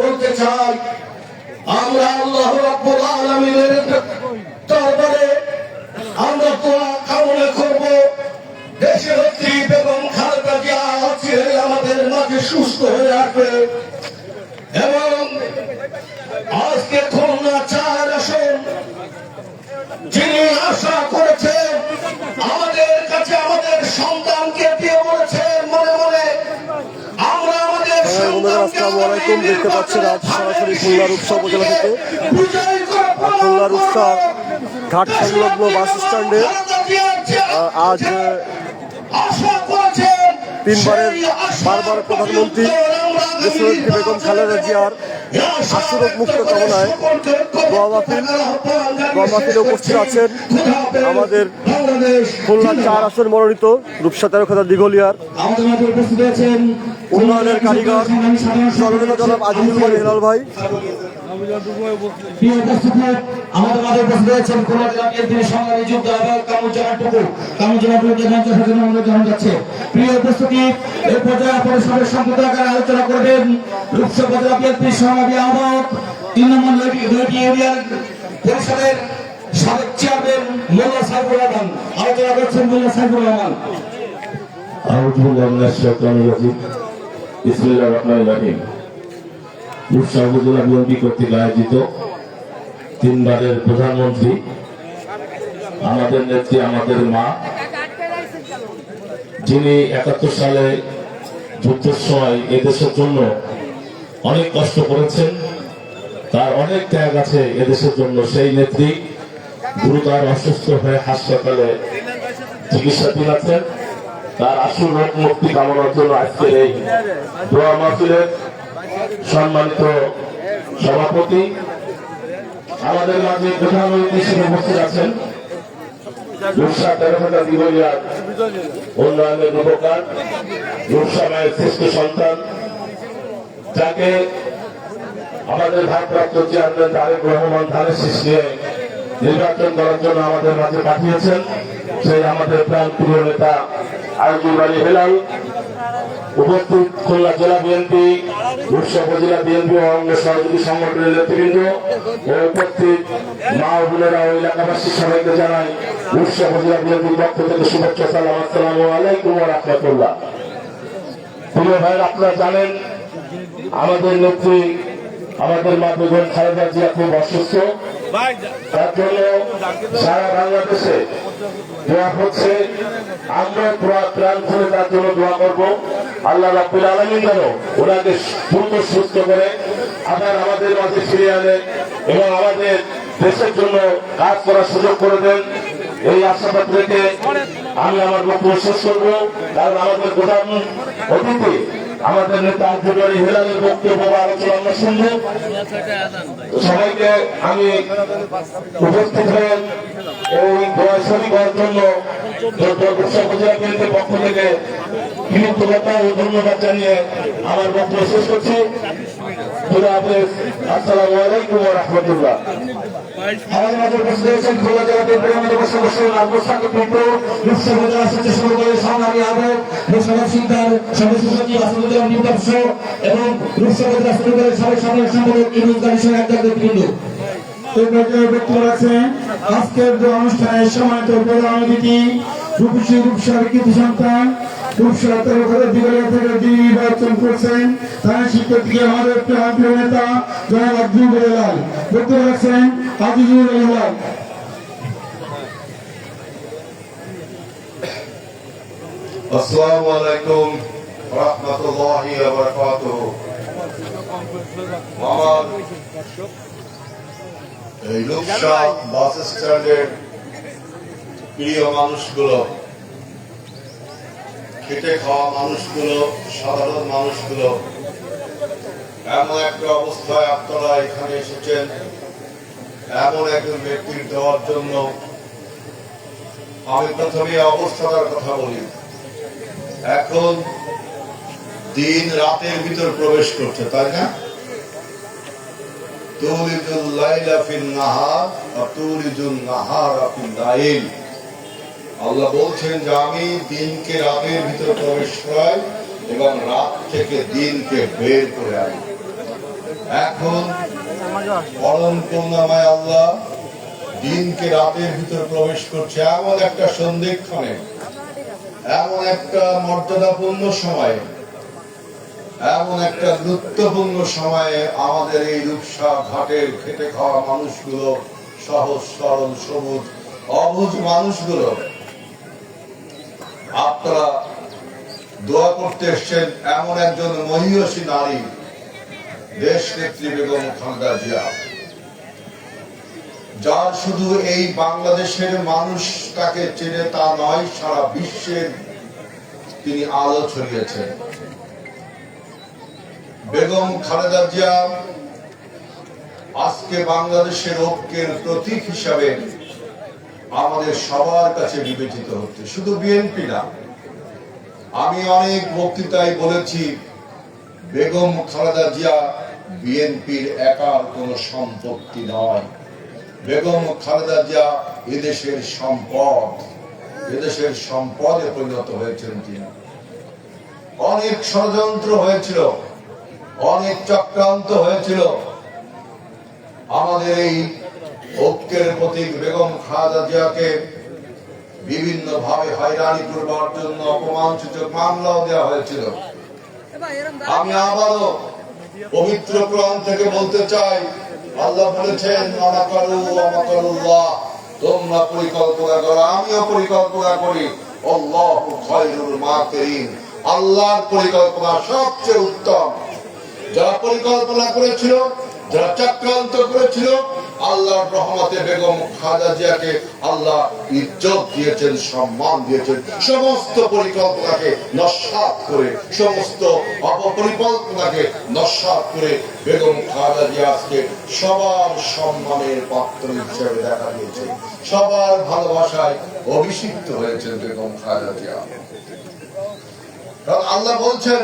বলতে চাই, আমরা আল্লাহ রাব্বুল আলামিনের দরবারে আমরা দোয়া কামনা করব, দেশের নেত্রী বেগম খালেদা জিয়া আমাদের মাঝে সুস্থ হয়ে আসবে এবং আজকে খুলনা 4 আসন যিনি আশা করেছেন আমাদের কাছে আমাদের সন্তানকে দিয়ে বলেছেন মনে মনে আমরা আমাদের আসসালামু আলাইকুম। দেখতে পাচ্ছেন আজ সরাসরি খুলনা রূপসা উপজেলা থেকে খুলনা রূপসা ঘাট সংলগ্ন বাস স্ট্যান্ডে আজ বারবার প্রধানমন্ত্রী দেশনেত্রী বেগম খালেদা জিয়ার আশুরোগ মুক্ত কামনায় দোয়া মাহফিলে উপস্থিত আছেন আমাদের খুলনা 4 আসন মনোনীত রূপসা তেরোখাদা দিঘলিয়ার উন্নয়নের কারিগর জননেতা জনাব আজিজুল মালিক হেলাল ভাই। আমাদের মাঝে উপস্থিত হয়েছেন খুলনা জেলা বিএনপির সংগ্রামী যোদ্ধা এবং কামরুজ্জামান টুকু যাচ্ছে। প্রিয় উপস্থিতি, এই পর্যায়ে আপনাদের সবাই সংক্ষিপ্ত আকারে আলোচনা করবেন রূপসা উপজেলা বিএনপির সংগ্রামী আহ্বায়ক 3 নম্বর নয়টি ইউনিয়ন পরিষদের সাবেক চেয়ারম্যান মোল্লা সাইফুর রহমান। আলোচনা করছেন মোল্লা সাইফুর রহমান। আউযু বিল্লাহি মিনাশ শাইতানির রাজিম। বিসমিল্লাহির রহমানির রহিম। রূপসা উপজেলা বিএনপি কর্তৃক আয়োজিত 3 বারের প্রধানমন্ত্রী আমাদের নেত্রী আমাদের মা, যিনি 71 সালে যুদ্ধের সময় এদেশের জন্য অনেক কষ্ট করেছেন, তার অনেক ত্যাগ আছে এদেশের জন্য। সেই নেত্রী গুরুতর অসুস্থ হয়ে হাসপাতালে চিকিৎসাধীন আছেন। তার আশু রোগ মুক্তি কামনার জন্য আজকের এই দোয়া মাহফিলের সম্মানিত সভাপতি আমাদের মাঝে প্রধানমন্ত্রী হিসেবে উপস্থিত আছেন রূপসা তেরোখাদা দিঘলিয়ার উন্নয়নের রূপকার, রূপসা মায়ের শ্রেষ্ঠ সন্তান, যাকে আমাদের ভারপ্রাপ্ত চেয়ারম্যান তারেক রহমান ধানের শীষ নিয়ে নির্বাচন করার জন্য আমাদের মাঝে পাঠিয়েছেন। সেই আমাদের প্রাণ প্রিয় নেতা আজিজুল মালিক হেলাল, উপস্থিত খুলনা জেলা বিএনপি, রূপসা উপজেলা বিএনপি ও অঙ্গ সহযোগী সংগঠনের নেতৃবৃন্দ ও উপস্থিত মা ও বোনেরা ও এলাকাবাসী সবাইকে জানাই রূপসা উপজেলা বিএনপির পক্ষ থেকে শুভেচ্ছা, সালাম। আসসালামু আলাইকুম ওয়া রাহমাতুল্লাহ। প্রিয় ভাই, আপনারা জানেন আমাদের নেত্রী আমাদের মা বেগম খালেদা জিয়া খুব অসুস্থ। তার জন্য সারা বাংলাদেশে দোয়া হচ্ছে। আমরা প্রাণ খুলে তার জন্য দোয়া করব। আল্লাহ রাব্বুল আলামিন যেন ওনাকে দ্রুত সুস্থ করে আবার আমাদের মাঝে ফিরে আনে এবং আমাদের দেশের জন্য কাজ করার সুযোগ করে দেন। এই আশাবাদ রেখে আমি আমার বক্তব্য শেষ করবো, কারণ আমাদের প্রধান অতিথি আমাদের নেতা আজিজুল মালিক হেলালের বক্তব্য আলোচনা আমরা শুনবো। সবাইকে আমি উপস্থিত হয়ে এই দোয়া শরীক হওয়ার জন্য রূপসা উপজেলা বিএনপির পক্ষ থেকে কৃতজ্ঞতা ও ধন্যবাদ জানিয়ে আমার বক্তব্য শেষ করছি। আসসালামু আলাইকুম ওয়া রাহমাতুল্লাহ। আমাদের মাঝে উপস্থিত হয়েছেন খুলনা জেলা বিএনপির সদস্য আব্দুল সাকিব পিন্টু, রূপসা উপজেলা সচিব সমিতির সংগ্রামী আহ্বায়ক মোশাররফ সিকদার, সদস্য সচিব আসাদুজ্জামান নির্বাচন এবং রূপসা উপজেলা সমিতির সাবেক সাধারণ সম্পাদক ইউনুস গাজী সহ একদল ব্যক্তিবৃন্দ এই পর্যায়ে বক্তব্য রাখছেন আজকের অনুষ্ঠানের সম্মানিত প্রধান অতিথি রূপসার কৃতি সন্তান রূপসা তেরোখাদা দিঘলিয়া থেকে যিনি নির্বাচন করছেন তার শিক্ষার্থী আমাদের প্রিয় নেতা জনাব আজিজুল হেলাল। বক্তব্য রাখছেন আজিজুল হেলাল। আসসালামু আলাইকুম ওয়া রাহমাতুল্লাহি ওয়া বারাকাতুহু। আমার এই রূপসা বাস স্ট্যান্ডের প্রিয় মানুষগুলো, খেটে খাওয়া মানুষগুলো, সাধারণ মানুষগুলো, এমন একটা অবস্থায় আপনারা এখানে এসেছেন এমন একজন ব্যক্তির দেওয়ার জন্য। আমি প্রথমে অবস্থাটার কথা বলি। এখন দিন রাতের ভিতর প্রবেশ করছে, তাই না? তুলিজুল লাইলা ফিন নাহার ওয়া তুলিজুন নাহারা ফিল লাইল। আল্লাহ বলছেন যে আমি দিনকে রাতের ভিতর প্রবেশ করাই, এবং রাত থেকে দিনকে বের করে আনে। এখন পরম করুণাময় আল্লাহ দিনকে রাতের ভিতর প্রবেশ করছে এমন একটা সন্ধিক্ষণে, এমন একটা মর্যাদাপূর্ণ সময়ে, এমন একটা গুরুত্বপূর্ণ সময়ে আমাদের এই রূপসা ঘাটের খেটে খাওয়া মানুষগুলো, সহজ সরল সবুজ অবুঝ মানুষগুলো, আপনারা দোয়া করতে এসছেন এমন একজন মহিয়সী নারী, দেশ নেত্রী বেগম খালেদা জিয়া, যার শুধু এই বাংলাদেশের মানুষ তাকে চেনে তা নয়, সারা বিশ্বের তিনি আলো ছড়িয়েছেন। বেগম খালেদা জিয়া আজকে বাংলাদেশের ঐক্যের প্রতীক হিসাবে আমাদের সবার কাছে বিবেচিত হচ্ছে, শুধু বিএনপি না। আমি অনেক বক্তৃতায় বলেছি, বেগম খালেদা জিয়া বিএনপির একার কোন সম্পত্তি নয়। বেগম খালেদা জিয়া এদেশের সম্পদ, এদেশের সম্পদে পরিণত হয়েছেন তিনি। অনেক ষড়যন্ত্র হয়েছিল, অনেক চক্রান্ত হয়েছিল আমাদের এই ঐক্যের প্রতীক বেগম খালেদা জিয়াকে বিভিন্ন ভাবে হয়রানি করবার জন্য অপমানসূচক মামলাও দেওয়া হয়েছিল। আমি আবারও পবিত্র কোরআন থেকে বলতে চাই, আল্লাহ বলেছেন আমাকারুল্লাহ, তোমরা পরিকল্পনা করো, আমিও পরিকল্পনা করি, আল্লাহু খায়রুল মাকিরিন, আল্লাহর পরিকল্পনা সবচেয়ে উত্তম। যারা পরিকল্পনা করেছিল, যারা চক্রান্ত করেছিল, আল্লাহর রহমতে বেগম খালেদা জিয়াকে আল্লাহ ইজ্জত দিয়েছেন, সম্মান দিয়েছেন। সমস্ত পরিকল্পনাকে নস্যাৎ করে, সমস্ত অপপরিকল্পনাকে নস্যাৎ করে বেগম খালেদা জিয়া আজকে সবার সম্মানের পাত্র হিসেবে দেখা দিয়েছে, সবার ভালোবাসায় অভিষিক্ত হয়েছেন বেগম খালেদা জিয়া। কারণ আল্লাহ বলছেন,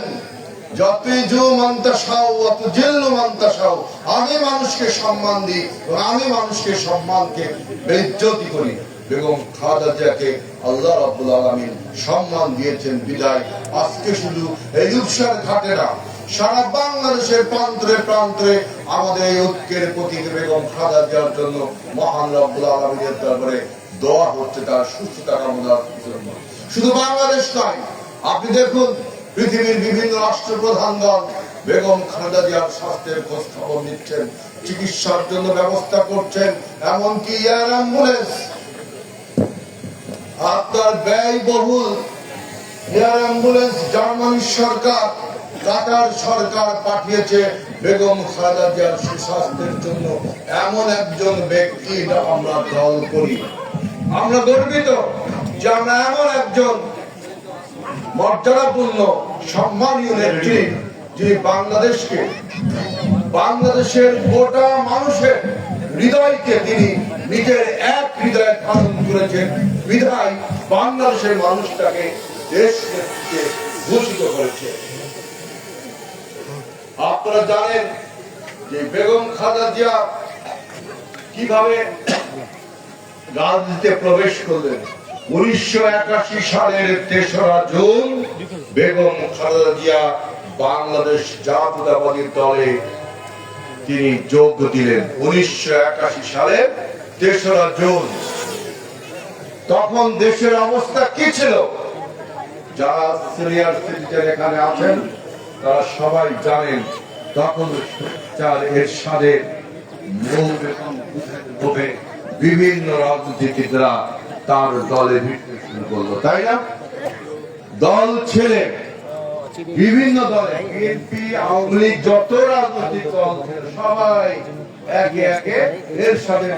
আমি মানুষকে সম্মান দিই, আমি মানুষকে সম্মানকে বেইজ্জতি করি। বেগম খালেদা জিয়াকে আল্লাহ রাব্বুল আলামিন সম্মান দিয়েছেন বিদায় আজকে শুধু এই রূপসার ঘাটে না, সারা বাংলাদেশের প্রান্তরে প্রান্তরে আমাদের এই ঐক্যের প্রতীক বেগম খালেদা জিয়ার জন্য মহান রাব্বুল আলামিনের দরবারে দোয়া হচ্ছে, তার সুস্থতা কামনার জন্য। শুধু বাংলাদেশ নয়, আপনি দেখুন পৃথিবীর বিভিন্ন রাষ্ট্রপ্রধানগণ বেগম খালেদা জিয়ার স্বাস্থ্যের খোঁজ খবর নিচ্ছেন, চিকিৎসার জন্য ব্যবস্থা করছেন। এমনকি এয়ার অ্যাম্বুলেন্স, আপনার ব্যয়বহুল এয়ার অ্যাম্বুলেন্স জার্মানির সরকার, কাতার সরকার পাঠিয়েছে বেগম খালেদা জিয়ার সুস্বাস্থ্যের জন্য। এমন একজন ব্যক্তি আমরা দল করি, আমরা গর্বিত যে আমরা এমন একজন মর্যাদাপূর্ণ সম্মানীয় নেত্রী, যিনি বাংলাদেশকে, বাংলাদেশের গোটা মানুষের হৃদয়কে তিনি নিজের এক হৃদয়ে ধারণ করেছেন। বিধায় বাংলাদেশের মানুষটাকে দেশ নেত্রীকে ঘোষিত করেছে। আপনারা জানেন যে বেগম খালেদা জিয়া কিভাবে রাজনীতিতে প্রবেশ করলেন। 1981 সালের 3রা জুন বেগম খালেদা জিয়া বাংলাদেশ জাতীয়তাবাদী দলে তিনি যোগ দিলেন। 1981 সালের 3রা জুন। তখন দেশের অবস্থা কি ছিল? যারা সিনিয়র সিটিজেন এখানে আছেন তারা সবাই জানেন, তখন এরশাদের বিভিন্ন রাজনীতিবিদরা তার দলে ভিড়তে শুরু করলো, তাই না? দল ছেড়ে বিভিন্ন দলে, বিএনপি, আওয়ামী লীগ, যত রাজনৈতিক দল ছিল সবাই একে একে এরশাদের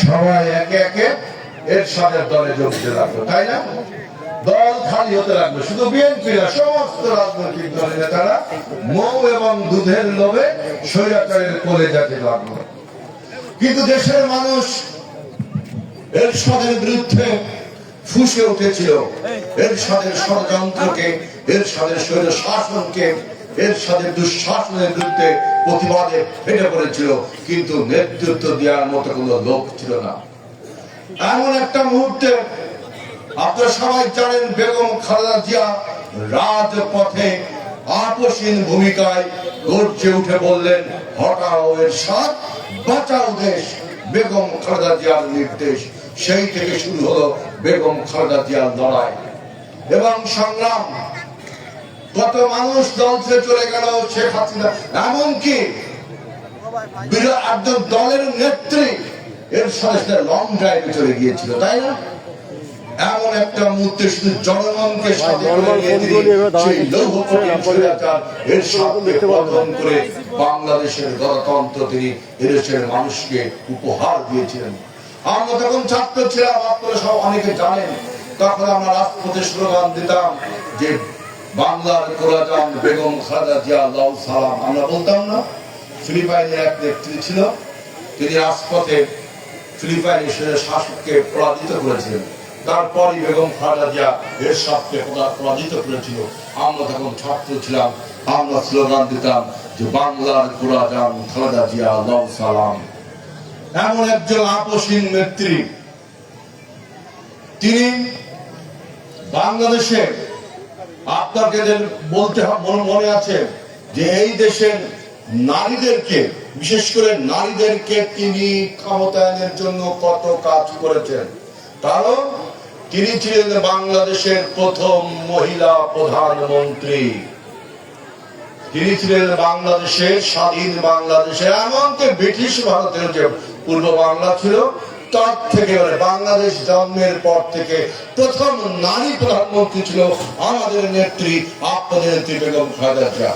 সবাই একে একে এরশাদের দলে যোগ দিতে লাগলো, তাই না? দল খালি হতে লাগলো। শুধু বিএনপি না, সমস্ত রাজনৈতিক দলের নেতারা মৌ এবং দুধের লোভে স্বৈরাচারের কোলে যেতে লাগলো। কিন্তু দেশের মানুষ এরশাদের বিরুদ্ধে ফুঁসে উঠেছিল। এরশাদের ষড়যন্ত্রকে, এরশাদের স্বৈর শাসনকে, এরশাদের দুঃশাসনের বিরুদ্ধে প্রতিবাদে ফেটে পড়েছিল, কিন্তু নেতৃত্ব দেওয়ার মতো কোনো লোক ছিল না। এমন একটা মুহূর্তে আপনারা সবাই জানেন, বেগম খালেদা জিয়া রাজপথে আপসহীন ভূমিকায় গর্জে উঠে বললেন, হটাও এরশাদ, বাঁচাও দেশ। বেগম খালেদা জিয়ার নির্দেশ। সেই থেকে শুরু হলো বেগম খালেদা জিয়ার লড়াই এবং সংগ্রাম। কত মানুষ দল ছেড়ে চলে গেল, শেখ হাসিনা এমনকি একজন দলের নেত্রী এর সাথে লং ড্রাইভে চলে গিয়েছিল, তাই না? এমন একটা মুহূর্তে শুধু জনগণকে সাথে করে বাংলাদেশের গণতন্ত্র তিনি এদেশের মানুষকে উপহার দিয়েছিলেন। আমরা তখন ছাত্র ছিলাম, আপনারা সব অনেকে জানেন, তখন আমরা রাজপথে স্লোগান দিতাম যে বাংলার কোলাজান বেগম খালেদা জিয়া লাউ সালাম। আমরা বলতাম না? ফিলিপাইনের এক নেত্রী ছিল, তিনি রাজপথে ফিলিপাইনের শাসককে পরাজিত করেছিলেন। তারপরই বেগম খালেদা জিয়া এরশাদকে পরাজিত করেছিল। আমরা তখন ছাত্র ছিলাম, আমরা স্লোগান দিতাম যে বাংলার কোলাজান খালেদা জিয়া লাউ সালাম। এমন একজন আপসহীন নেত্রী, তিনি বাংলাদেশে, আপনাদের বলতে মনে আছে যে এই দেশের নারীদেরকে, বিশেষ করে নারীদেরকে তিনি ক্ষমতায়নের জন্য কত কাজ করেছেন। কারণ তিনি ছিলেন বাংলাদেশের প্রথম মহিলা প্রধানমন্ত্রী, তিনি ছিলেন বাংলাদেশের স্বাধীন বাংলাদেশের, এমনকি ব্রিটিশ ভারতের যে পূর্ব বাংলা ছিল তার থেকে, বাংলাদেশ জন্মের পর থেকে প্রথম নারী প্রধানমন্ত্রী ছিল আমাদের নেত্রী, আপনাদের নেত্রী বেগম খালেদা জিয়া।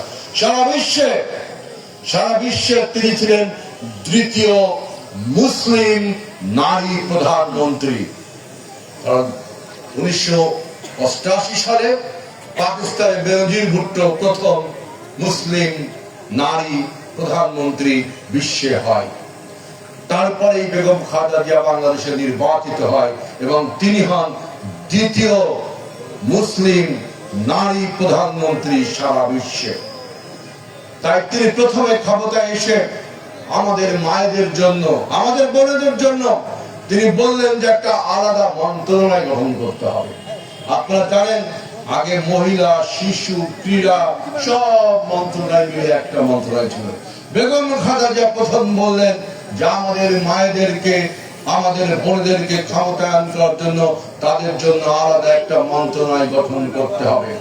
সারা বিশ্বে তিনি ছিলেন দ্বিতীয় মুসলিম নারী প্রধানমন্ত্রী। কারণ 1988 সালে পাকিস্তানের বেনজির ভুট্টো প্রথম মুসলিম নারী প্রধানমন্ত্রী বিশ্বে হয়। তারপরে বেগম খালেদা জিয়া বাংলাদেশে নির্বাচিত হয় এবং তিনি হন দ্বিতীয় মুসলিম নারী প্রধানমন্ত্রী সারা বিশ্বে। তাই তিনি প্রথমে ক্ষমতায় এসে আমাদের মায়েদের জন্য, আমাদের বোনেদের জন্য তিনি বললেন যে একটা আলাদা মন্ত্রণালয় গঠন করতে হবে। আপনারা জানেন আগে মহিলা, শিশু, ক্রীড়া সব মন্ত্রণালয় মিলে একটা মন্ত্রণালয় ছিল। বেগম খালেদা জিয়া প্রথম বললেন যে আমাদের মায়েদেরকে, আমাদের বোনদেরকে ক্ষমতায়ন করার জন্য তাদের জন্য আলাদা একটা মন্ত্রণালয় গঠন করতে হবে।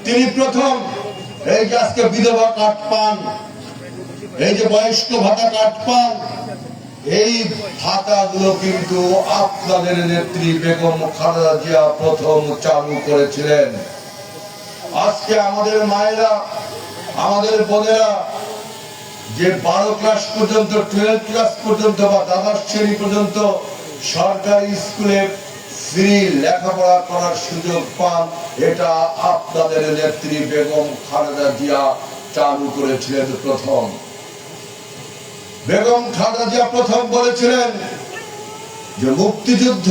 তিনি প্রথম এই যে আজকে বিধবা কার্ড পান, এই যে বয়স্ক ভাতা কার্ড পান, এই ভাতাগুলো কিন্তু আপনাদের নেত্রী বেগম খালেদা জিয়া প্রথম চালু করেছিলেন। আজকে আমাদের মায়েরা, আমাদের বোনেরা যে 12 ক্লাস পর্যন্ত, 12 ক্লাস পর্যন্ত বা দ্বাদশ শ্রেণী পর্যন্ত সরকারি স্কুলে ফ্রি লেখাপড়া করার সুযোগ পান, এটা আপনাদের নেত্রী বেগম খালেদা জিয়া চালু করেছিলেন প্রথম। বেগম খালেদা জিয়া প্রথম বলেছিলেন যে মুক্তিযুদ্ধ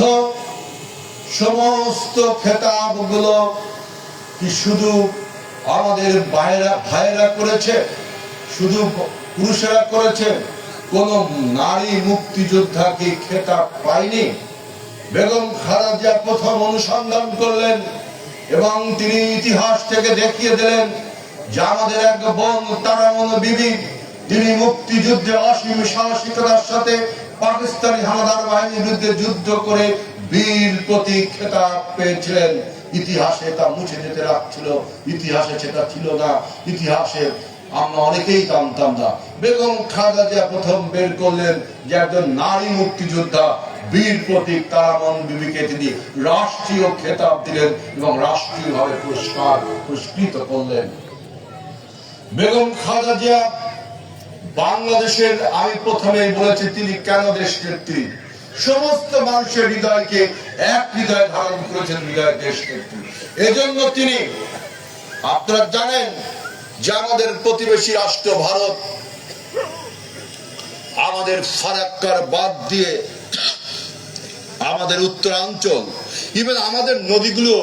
সমস্ত খেতাবগুলো কি শুধু আমাদের ভাইয়েরা করেছে, শুধু পুরুষেরা করেছে, কোন নারী মুক্তিযোদ্ধা কি খেতাব পায়নি? বেগম খালেদা জিয়া প্রথম অনুসন্ধান করলেন এবং তিনি ইতিহাস থেকে দেখিয়ে দিলেন যে আমাদের এক বোন তারামন বিবি, তিনি মুক্তিযুদ্ধে অসীম সাহসিকতার সাথে পাকিস্তানি হানাদার বাহিনীর বিরুদ্ধে যুদ্ধ করে বীর প্রতীক খেতাব পেয়েছিলেন। ইতিহাসে তা মুছে যেতে লাগছিল, ইতিহাসে সেটা ছিল না, ইতিহাসে আমরা অনেকেই জানতাম না। বেগম খালেদা জিয়া প্রথম বের করলেন যে একজন নারী মুক্তিযোদ্ধা বীর প্রতীক তারামন বিবিকে তিনি রাষ্ট্রীয় খেতাব দিলেন এবং রাষ্ট্রীয়ভাবে পুরস্কৃত করলেন। বেগম খালেদা জিয়া বাংলাদেশের, আমি প্রথমেই বলেছি তিনি কেন দেশ নেত্রী, সমস্ত মানুষের হৃদয়কে এক হৃদয় ধারণ করেছেন, হৃদয় দেশ নেত্রী। এজন্য তিনি, আপনারা জানেন যে আমাদের প্রতিবেশী রাষ্ট্র ভারত আমাদের ফারাক্কার বাদ দিয়ে আমাদের উত্তরাঞ্চল, ইভেন আমাদের নদীগুলো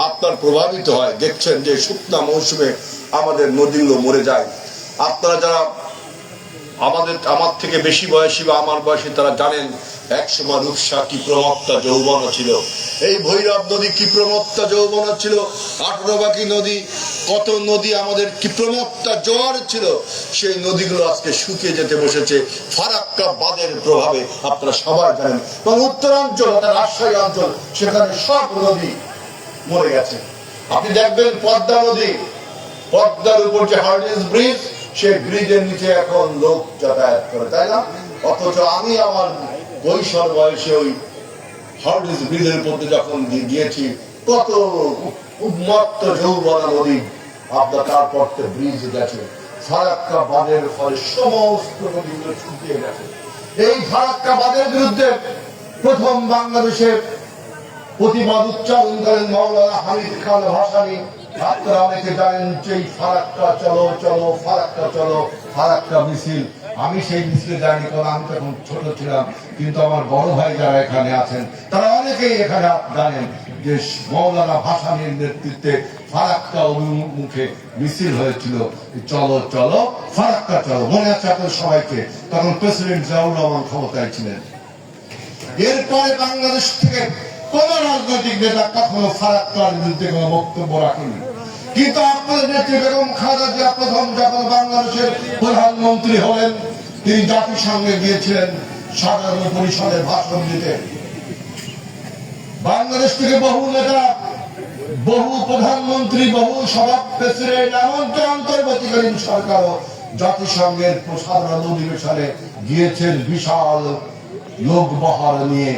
আপনার প্রভাবিত হয়। দেখছেন যে শুকনা মৌসুমে আমাদের নদীগুলো মরে যায়। আপনারা যারা আমার থেকে বেশি বয়সী বা আমার বয়সী তারা জানেন একসময় রূপসা কি প্রমত্তা যৌবন ছিল, এই ভৈরব নদী কি প্রমত্তা যৌবন ছিল, 18 বাকি নদী, কত নদী আমাদের কি প্রমত্তা জোয়ার ছিল, সেই নদীগুলো আজকে শুকিয়ে যেতে বসেছে ফারাক্কা বাঁধের প্রভাবে। আপনারা সবাই জানেন, এবং উত্তরাঞ্চল রাজশাহী অঞ্চল সেখানে সব নদী মরে গেছে। আপনি দেখবেন পদ্মা নদী, পদ্মার উপর যে হার্ডিঞ্জ ব্রিজ, সেই ব্রিজের নিচে এখন লোক যাতায়াত করে, তাই না? অথচ আমি আমার কৈশোর বয়সে ওই হার্ডিঞ্জ ব্রিজের উপর যখন গিয়েছি, কত উন্মত্ত যৌবনা নদী আপনার তারপর ব্রিজ গেছে। ফারাক্কা বাঁধের ফলে সমস্ত নদীগুলো শুকিয়ে গেছে। এই ফারাক্কা বাঁধের বিরুদ্ধে প্রথম বাংলাদেশের প্রতিবাদ উচ্চারণ করেন মাওলানা হামিদ খান ভাসানী। আপনারা অনেকে জানেন যে ফারাক্কা চলো চলো, ফারাক্কা চলো, ফারাক্কা মিছিল। আমি সেই মিছিলে যাইনি, কারণ আমি তখন ছোট ছিলাম, কিন্তু আমার বড় ভাই যারা এখানে আছেন তারা অনেকেই এখানে জানেন যে মাওলানা ভাসানীর নেতৃত্বে ফারাক্কা অভিমুখে মিছিল হয়েছিল, চলো চলো ফারাক্কা চলো। মনে আছে আপনাদের সবাইকে, তখন প্রেসিডেন্ট জিয়াউর রহমান ক্ষমতায় ছিলেন। এরপরে বাংলাদেশ থেকে কোন রাজনৈতিক নেতা কখনো ফারাক্কার বিরুদ্ধে কোন বক্তব্য রাখেনি, কিন্তু আপনাদের নেত্রী বেগম খালেদা জিয়া প্রথম যখন বাংলাদেশের প্রধানমন্ত্রী হলেন, তিনি জাতিসংঘে গিয়েছিলেন সাধারণ পরিষদের ভাষণ দিতে। বাংলাদেশ থেকে বহু নেতা, বহু প্রধানমন্ত্রী, বহু সভা প্রেসিডেন্ট, এমনকি অন্তর্বর্তীকালীন সরকারও জাতিসংঘের সাধারণ অধিবেশনে গিয়েছেন বিশাল লোক বহার নিয়ে,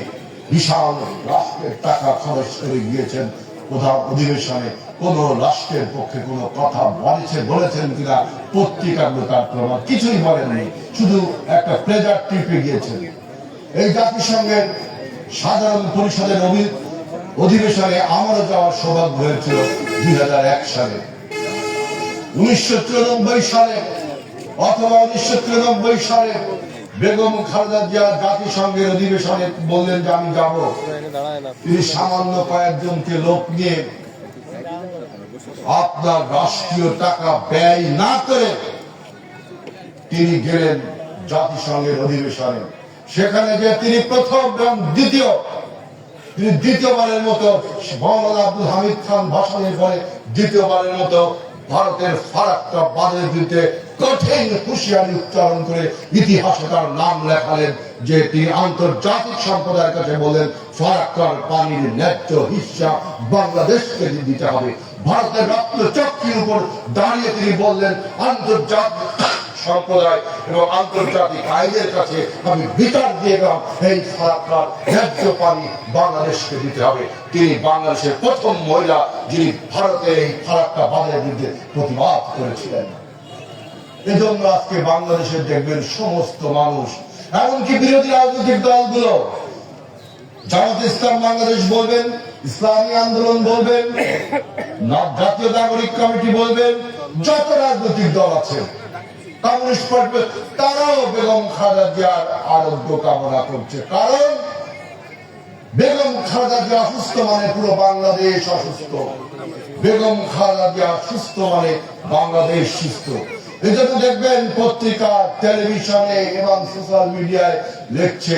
বিশাল রাষ্ট্রের টাকা খরচ করে গিয়েছেন প্রধান অধিবেশনে। কোন রাষ্ট্রের পক্ষে কোন কথা বলেছেন কিনা পত্রিকাগুলো তার প্রমাণ কিছুই বলেননি, শুধু একটা প্লেজার ট্রিপে গিয়েছেন। এই জাতিসংঘের সাধারণ পরিষদের অধিবেশনে আমারও যাওয়ার সৌভাগ্য হয়েছিল 2001 সালে। 1993 সালে অথবা 1993 সালে বেগম খালেদা জিয়া জাতিসংঘের অধিবেশনে বললেন যে আমি যাব। তিনি সামান্য কয়েকজনকে লোক নিয়ে আপনার রাষ্ট্রীয় টাকা ব্যয় না করে তিনি গেলেন জাতিসংঘের অধিবেশনে। সেখানে যে তিনি প্রথম এবং তিনি দ্বিতীয়বারের মতো মাওলানা আব্দুল হামিদ খান ভাসানীর পরে দ্বিতীয়বারের মতো ভারতের ফারাক্কা বাঁধের বিরুদ্ধে কঠিন হুঁশিয়ারি উচ্চারণ করে ইতিহাসে তার নাম লেখালেন, যে তিনি আন্তর্জাতিক সম্প্রদায়ের কাছে বললেন ফারাক্কার পানির ন্যায্য হিস্সা বাংলাদেশকে দিতে হবে। ভারতের রক্তচক্রের উপর দাঁড়িয়ে তিনি বললেন আন্তর্জাতিক সম্প্রদায় এবং আন্তর্জাতিক আইনের কাছে আমি বিচার দিয়ে গেলাম, এই ফারাক্কার ন্যায্য পানি বাংলাদেশকে দিতে হবে। তিনি বাংলাদেশের প্রথম মহিলা যিনি ভারতের এই ফারাক্কা বাঁধের বিরুদ্ধে প্রতিবাদ করেছিলেন। এজন্য আজকে বাংলাদেশের দেখবেন সমস্ত মানুষ, এমনকি বিরোধী রাজনৈতিক দলগুলো, জামাত ইসলাম বাংলাদেশ বলবেন, ইসলামী আন্দোলন বলবেন, জাতীয় নাগরিক কমিটি বলবেন, যত রাজনৈতিক দল আছে, কমিউনিস্ট পার্টি, তারাও বেগম খালেদা জিয়ার আরোগ্য কামনা করছে। কারণ বেগম খালেদা জিয়া অসুস্থ মানে পুরো বাংলাদেশ অসুস্থ, বেগম খালেদা জিয়া সুস্থ মানে বাংলাদেশ সুস্থ। এজন্য দেখবেন পত্রিকা, টেলিভিশনে এবং সোশ্যাল মিডিয়ায় লিখছে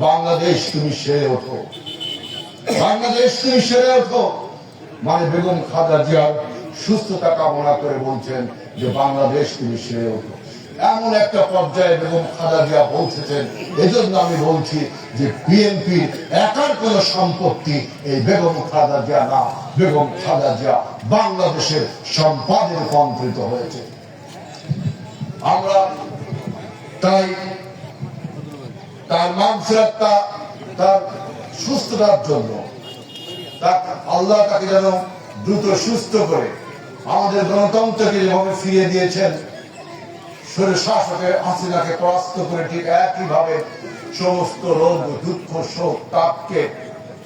বাংলাদেশ তুমি সেরে ওঠো, বাংলাদেশ তুমি সেরে ওঠো, মানে বেগম খালেদা জিয়ার সুস্থতা কামনা করে বলছেন যে বাংলাদেশ তুমি সেরে ওঠো। এমন একটা পর্যায়ে বেগম খালেদা জিয়া পৌঁছেছেন। এজন্য আমি বলছি যে বিএনপির একার কোন সম্পত্তি এই বেগম খালেদা জিয়া না, বেগম খালেদা জিয়া বাংলাদেশের সম্পদে রূপান্তরিত হয়েছে। আমরা তাই তার মানসিকতা, তার সুস্থতার জন্য আল্লাহ তাকে যেন দ্রুত সুস্থ করে আমাদের গণতন্ত্রকে যেভাবে ফিরিয়ে দিয়েছেন, শরীর শাসকে হাসিনাকে পরাস্ত করে ঠিক একইভাবে সমস্ত রোগ, দুঃখ, শোক, তাপকে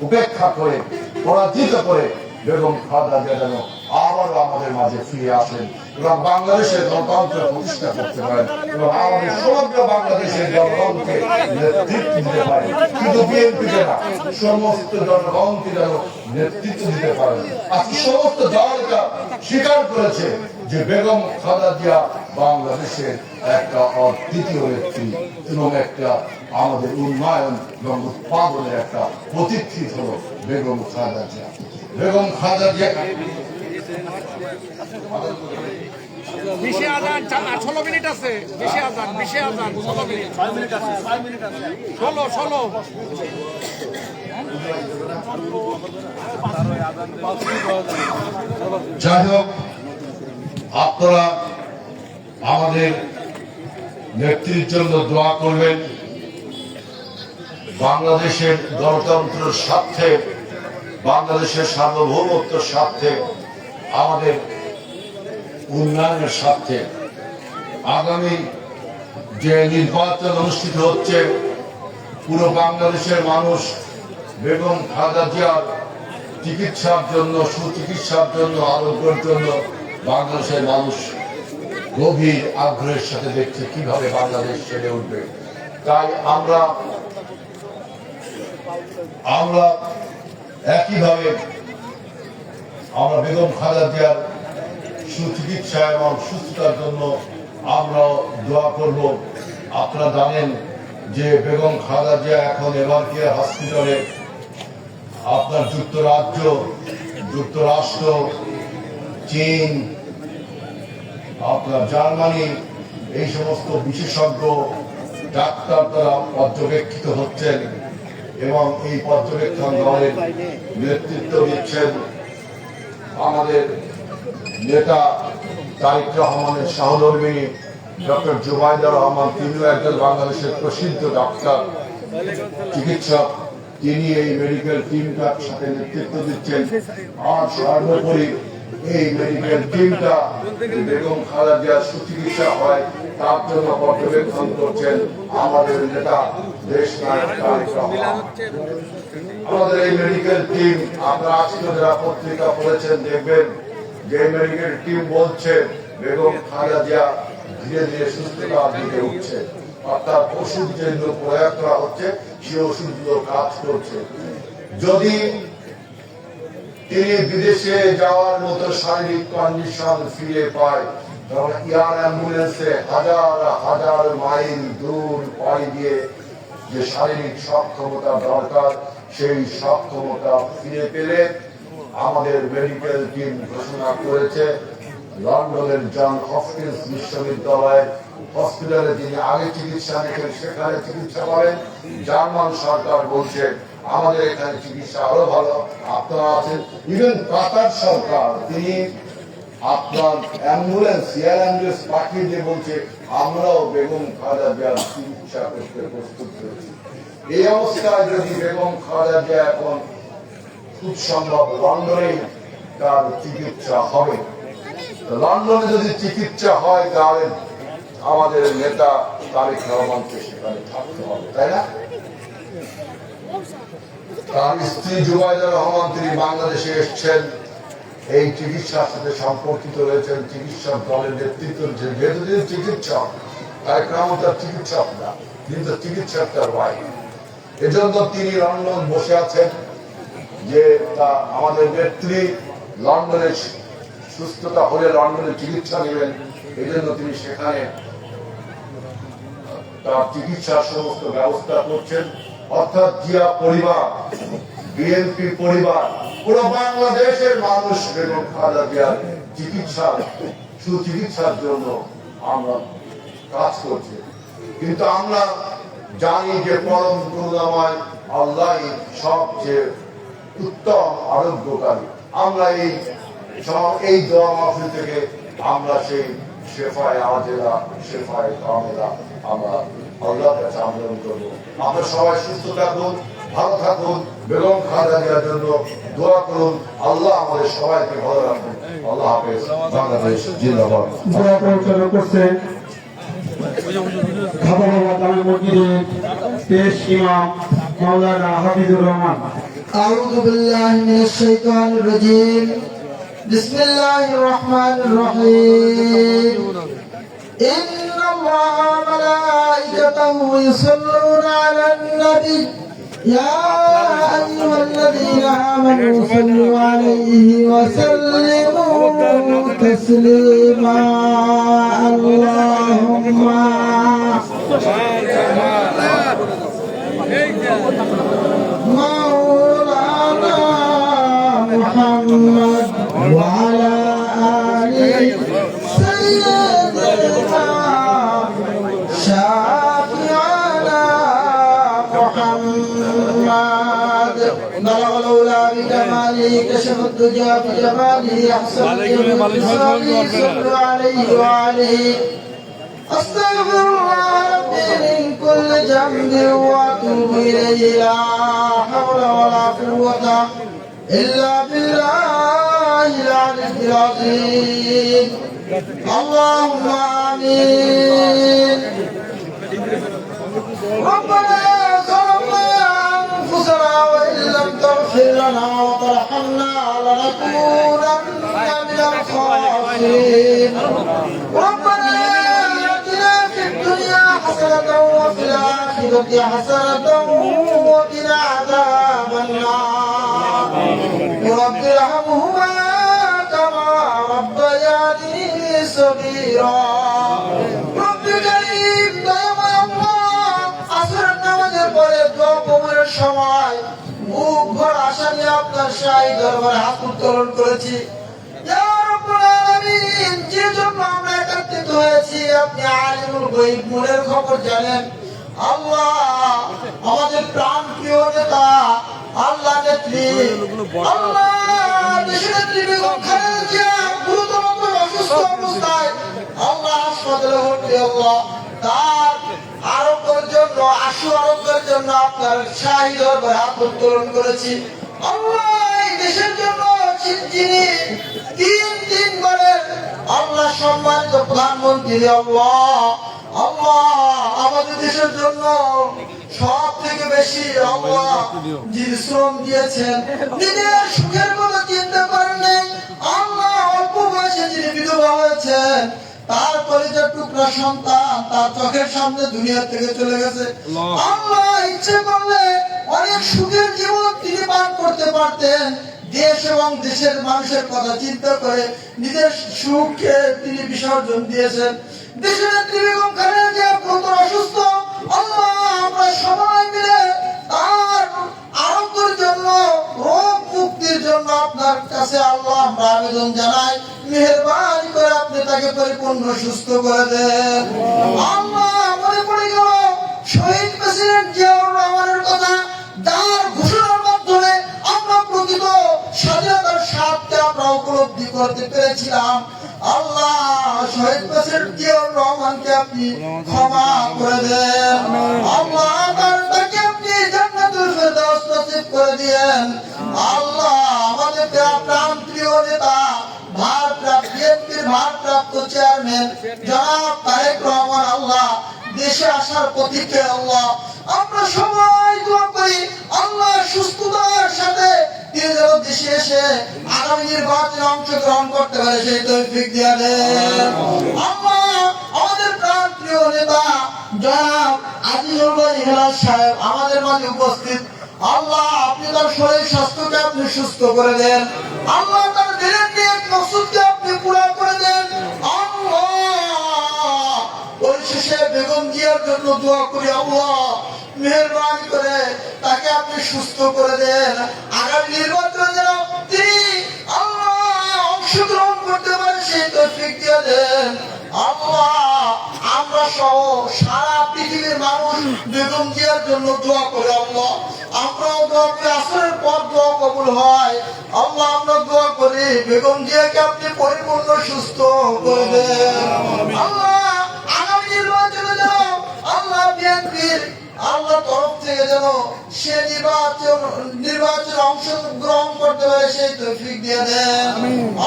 উপেক্ষা করে পরাজিত করে বেগম খালেদা জিয়া যেন আবারও আমাদের মাঝে ফিরে আসেন এবং বাংলাদেশের গণতন্ত্র প্রতিষ্ঠা করতে পারেন এবং আমাদের সমগ্র বাংলাদেশের জনগণকে নেতৃত্ব দিতে পারেন। শুধু বিএনপিকে না, সমস্ত জনগণকে যেন নেতৃত্ব দিতে পারেন। আজকে সমস্ত দল এটা স্বীকার করেছে যে বেগম খালেদা জিয়া বাংলাদেশের একটা অদ্বিতীয় নেত্রী এবং একটা আমাদের উন্নয়ন এবং উৎপাদনের একটা প্রতীক্ষিত হলো বেগম খালেদা জিয়া। বেগম খালেদা জিয়া বিশে আজান 16 মিনিট আছে, বিশে আজান 16 মিনিট, 16 যাই হোক, আপনারা আমাদের নেত্রীর জন্য দোয়া করবেন। বাংলাদেশের গণতন্ত্রের স্বার্থে, বাংলাদেশের সার্বভৌমত্বের স্বার্থে, আমাদের উন্নয়নের স্বার্থে আগামী যে নির্বাচন অনুষ্ঠিত হচ্ছে, পুরো বাংলাদেশের মানুষ বেগম খালেদা জিয়ার চিকিৎসার জন্য, সুচিকিৎসার জন্য, আরোগ্যের জন্য বাংলাদেশের মানুষ গভীর আগ্রহের সাথে দেখছে কিভাবে বাংলাদেশ সেরে উঠবে। তাই আমরা একইভাবে আমরা বেগম খালেদা জিয়ার সুচিকিৎসা এবং সুস্থতার জন্য আমরা দোয়া করব। আপনারা জানেন যে বেগম খালেদা জিয়া এখন এবার কেয়ার হসপিটালে আপনার যুক্তরাষ্ট্র, চীন, আপনার জার্মানি, এই সমস্ত বিশেষজ্ঞ ডাক্তার দ্বারা পর্যবেক্ষিত হচ্ছেন এবং এই পর্যবেক্ষণ দলের নেতৃত্ব দিচ্ছেন আমাদের নেতা তারেক রহমানের সহধর্মিণী ডক্টর জুবাইদা রহমান। তিনিও একজন বাংলাদেশের প্রসিদ্ধ ডাক্তার, চিকিৎসক। তিনি এই মেডিকেল টিমটার সাথে নেতৃত্ব দিচ্ছেন। আর সর্বোপরি এই মেডিকেল টিমটা বেগম খালেদা জিয়ার সুচিকিৎসা হয় তার জন্য পর্যবেক্ষণ করছেন আমাদের নেতা দেশ নায়ক তারেক রহমান। আমাদের এই মেডিকেল টিম, আপনারা আজকে যারা পত্রিকা পড়েছেন দেখবেন যে মেডিকেল টিম বলছে বেগম খালেদা জিয়া ধীরে ধীরে সুস্থতার দিকে উঠছে, অর্থাৎ ওষুধ যেগুলো প্রয়োগ করা হচ্ছে সেই ওষুধগুলো কাজ করছে। যদি তিনি বিদেশে যাওয়ার মতো শারীরিক কন্ডিশন ফিরে পায়, তখন এয়ার অ্যাম্বুলেন্সে হাজার হাজার মাইল দূর পাড়ি দিয়ে যে শারীরিক সক্ষমতা দরকার, সেই সক্ষমতা ফিরে পেলে আমাদের মেডিকেল টিম ঘোষণা করেছে লন্ডনের জন হপকিন্স বিশ্ববিদ্যালয়ের হসপিটালে যিনি আগে চিকিৎসা নিতেন সেখানে চিকিৎসা করেন। জার্মান সরকার বলছে আমাদের এখানে চিকিৎসা আরো ভালো, আপনারা আছেন। ইভেন কাতার সরকার তিনি আপনার অ্যাম্বুলেন্স, এয়ার অ্যাম্বুলেন্স পাঠিয়ে দিয়ে বলছে আমরাও বেগম খালেদা জিয়ার চিকিৎসা করতে প্রস্তুত হয়েছি। এই অবস্থায় যদি বেগম খালেদা জিয়া এখন খুব সম্ভব লন্ডনে তার চিকিৎসা হবে, লন্ডনে যদি চিকিৎসা হয় তাহলে আমাদের নেতা তারেক রহমানকে সেখানে থাকতে হবে, তাই না? তার স্ত্রী জুবাইদা রহমান তিনি বাংলাদেশে এসছেন, এই চিকিৎসার সাথে সম্পর্কিত রয়েছেন, চিকিৎসক দলের নেতৃত্ব দিচ্ছেন। যেহেতু তিনি চিকিৎসক, তারেক রহমান তার চিকিৎসক না, কিন্তু চিকিৎসক তার ভাই। এজন্য তিনি লন্ডন বসে আছেন যে তা আমাদের নেত্রী লন্ডনে সুস্থতা হলে লন্ডনে চিকিৎসা নেবেন, এই জন্য তিনি সেখানে তার চিকিৎসার সমস্ত ব্যবস্থা করছেন। অর্থাৎ জিয়া পরিবার, বিএনপি পরিবার, পুরো বাংলাদেশের মানুষ বেগম খালেদা জিয়ার সুচিকিৎসার জন্য আমরা কাজ করছি। কিন্তু আমরা জানি যে পরম করুণাময় আল্লাহ সবচেয়ে উত্তম আরোগ্যকারী। আমরা এই দোয়া মাহফিল থেকে আমরা সেই শেফায়ে আজেলা, শেফায়ে কামেলা আমরা আল্লাহর কাছে আবেদন করবো। আমরা সবাই সুস্থ থাকুন, ভালো থাকুন, বেগম খালেদা জিয়ার জন্য দোয়া করুন। আল্লাহ আমাদের সবাইকে ভালো রাখুন। আল্লাহ হাফেজ। বাংলাদেশ জিন্দাবাদ। দোয়া পরিচালনা করছে খাবারবাদ জামে মসজিদের পেশ ইমাম মাওলানা হাফিজুর রহমান। আউযু বিল্লাহি মিনাশ শাইতানির রাজীম। بسم الله الرحمن الرحيم إن الله وملائكته يصلون على النبي يا أيها الذين آمنوا صلوا عليه وسلموا تسليما اللهم مولانا محمد وعلى آله سيدنا شافعنا محمد بلغ الأولى بكماله كشف الدجى بجماله أحسن بصاله صلوا عليه وعليه أستغفر الله ربي من كل ذنب وأتوب إليه لا حول ولا قوة إلا بالله العلي العظيم اللهم آمين ربنا ظلمنا أنفسنا وإن لم تغفر لنا وترحمنا لنكونن من الخاسرين ربنا آتنا في الدنيا حسنة وفي الآخرة حسنة وقنا عذاب النار رب ارحمهما كما ربياني صغيرا رب كريم دائما الله আসরের নামাজের পরে দোয়া কবুলের সময় মুখ ভরা আশা নিয়ে আপনার শাহী দরবারে হাত উত্তোলন করেছি ইয়া রাব্বুল আলামিন যে জন্য আমরা একত্রিত হয়েছি আপনি আলিমুল গায়ব মনের খবর জানেন আল্লাহ আমাদের প্রাণ প্রিয় নেতা আল্লাহ নেত্রী আল্লাহ দেশের নেত্রী বেগম খালেদা জিয়া গুরুতর অসুস্থ অবস্থায় আল্লাহ হাসপাতালে ভর্তি আল্লাহ তার আরোগ্যের জন্য আশু আরোগ্যের জন্য আপনার শাহী দরবারে হাত উত্তোলন করেছি আল্লাহ এই দেশের জন্য যিনি তিনবারের আল্লাহ সম্মানিত প্রধানমন্ত্রী আল্লাহ আল্লাহ আমাদের দেশের জন্য সব থেকে বেশি আল্লাহ যিনি শ্রম দিয়েছেন নিজের সুখের কথা চিন্তা করেন নাই আল্লাহ অল্প বয়সে যিনি বিধবা হয়েছেন তার কলিজার টুকরা সন্তান তার চোখের সামনে দুনিয়া থেকে চলে গেছে আল্লাহ ইচ্ছে করলে অনেক সুখের জীবন তিনি পার করতে পারতেন দেশ এবং দেশের মানুষের কথা চিন্তা করে নিজের সুখকে তিনি বিসর্জন দিয়েছেন দেশের নেত্রী বেগম খালেদা জিয়া গুরুতর অসুস্থ আল্লাহ আমরা সবাই মিলে তার আরোগ্যের জন্য রোগ মুক্তির জন্য আপনার কাছে আল্লাহ আমরা আবেদন জানাই মেহেরবানি করে আপনি তাকে পরিপূর্ণ সুস্থ করে দেন আল্লাহ মনে পড়ে গেল শহীদ প্রেসিডেন্ট জিয়াউর রহমানের কথা যার ঘোষণার মাধ্যমে আমরা প্রকৃত স্বাধীনতার স্বাদকে আমরা উপলব্ধি করতে পেরেছিলাম আল্লাহ শহীদ প্রেসিডেন্ট জিয়াউর রহমানকে আপনি ক্ষমা করে দেন আল্লাহ তাকে আপনি জান্নাতুল ফেরদাউস নসিব করে দিয়েন আল্লাহ আমাদের প্রাণ প্রিয় নেতা বিএনপির ভারপ্রাপ্ত চেয়ারম্যান জনাব তারেক রহমান আল্লাহ দেশে আসার প্রতীকে আল্লাহ আমরা সবাই দোয়া করি আল্লাহ সুস্থতার সাথে তিনি যেন দেশে এসে আগামী নির্বাচনে অংশগ্রহণ করতে পারে সেই তৌফিক দিয়ে দেন আল্লাহ আমাদের প্রাণ প্রিয় নেতা জনাব আজিজুল ভাই হেলাল সাহেব আমাদের মাঝে উপস্থিত আল্লাহ আপনি তার শরীর স্বাস্থ্যকে আপনি সুস্থ করে দেন আল্লাহ তার দিলের নিয়ে মকসুদকে আপনি পুরা করে দেন আল্লাহ পরিশেষে বেগম জিয়ার জন্য দোয়া করি আল্লাহ মেহেরবানি করে তাকে আপনি সুস্থ করে দেন আগামী নির্বাচনে যেন তিনি আল্লাহ অংশগ্রহণ করতে পারে সেই তৌফিক দিয়ে দেন আল্লাহ আমরা সহ সারা পৃথিবীর মানুষ বেগম জিয়ার জন্য দোয়া করে আল্লাহ আমরাও দোয়া করি আসরের পর দোয়া কবুল হয় আল্লাহ আমরা দোয়া করি বেগম জিয়াকে আপনি পরিপূর্ণ সুস্থ করে দেন আল্লাহ আগামী নির্বাচনে যেন আল্লাহ বিএনপির আল্লাহ তরফ থেকে যেন সে নির্বাচনে অংশগ্রহণ করতে পারে সেই তৌফিক দিয়ে দেন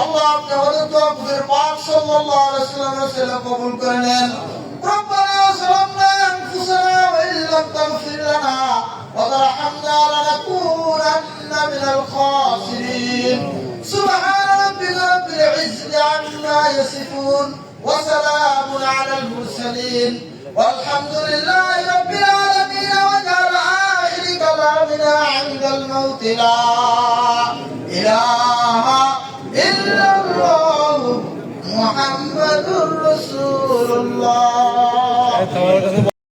আল্লাহ আপনি আমাদের দোয়া পাক সাল্লাল্লাহু আলাইহি ওয়াসাল্লাম কবুল করে নেন ربنا ظلمنا أنفسنا وإن لم تغفر لنا وترحمنا لنكونن من الخاسرين سبحان ربك وسلام على المرسلين والحمد لله رب العالمين وجعل آخر كلامنا عند الموت لا إله إلا الله محمد رسول الله